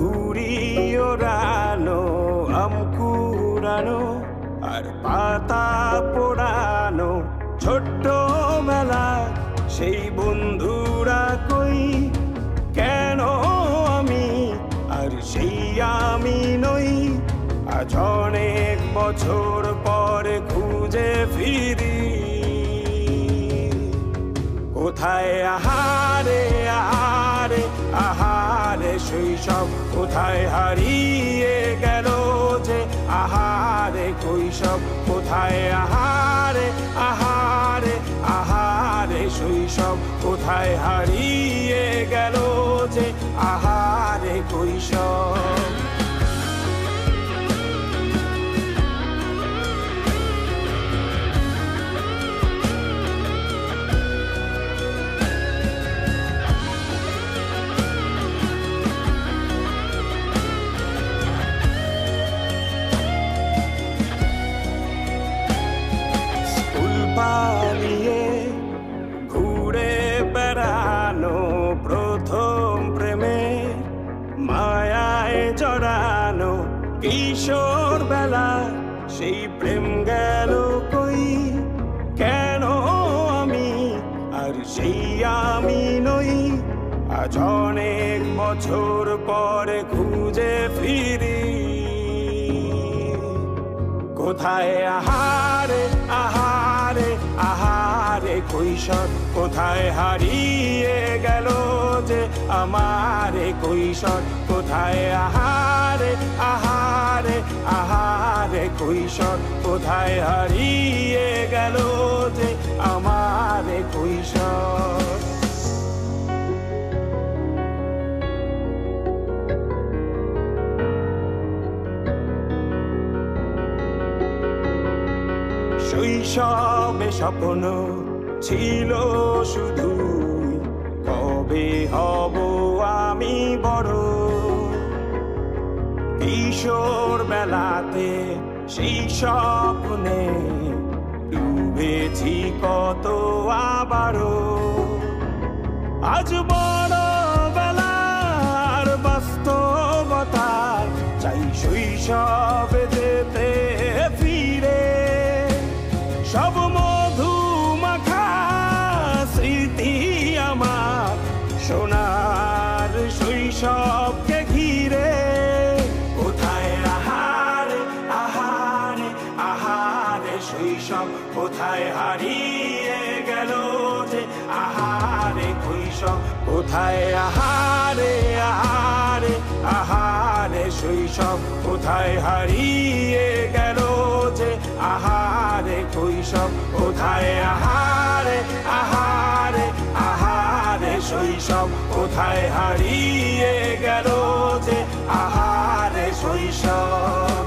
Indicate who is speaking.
Speaker 1: ঘুড়ি ওড়ানো, আম কুড়ানো আর পাতা পোড়ানো, ছোট্টবেলা সেই বন্ধুরা কই, কেন আমি আর সেই আমি নই। আজ অনেক বছর পরে খুঁজে ফিরি, কোথায় আহারে আহারে আহারে শৈশব, কোথায় হারিয়ে গেল যে আহারে কৈশব, কোথায় আহারে আহারে আহারে শৈশব, কোথায় হারিয়ে গেল যে আহারে কৈশব। পালিয়ে ঘুরে বেড়ানো, প্রথম প্রেমে মায়ায় জড়ানো, কিশোর বেলা সেই প্রেম গেল কই, কেন আমি আর সেই আমি নই। আজ অনেক বছর পরে খুঁজে ফিরি, কোথায় আহারে আহারে আহারে কৈশোর, কোথায় হারিয়ে গেল যে আমারে কৈশোর, কোথায় আহারে আহারে আহারে কৈশোর, কোথায় হারিয়ে গেল যে আমারে কৈশোর। শৈশবে স্বপ্ন ছিল শুধু, কবে হব আমি বড়। কিশোর বেলাতে সেই স্বপ্নে ডুবেছি কত আবারও, আজ বড় বেলার বাস্তবতায় চাই শৈশবে যেতে ফিরে। সব মধু মাখা স্মৃতি আমার সোনার শৈশবকে ঘিরে, কোথায় আহারে আহারে আহারে শৈশব, কোথায় হারিয়ে গেল যে আহারে কৈশোর, কোথায় আহারে আহারে আহারে শৈশব, কোথায় হারিয়ে গেল যে আহারে কৈশোর, কোথায় আহারে আহারে আহারে শৈশব, কোথায় হারিয়ে গেল যে আহারে শৈশব।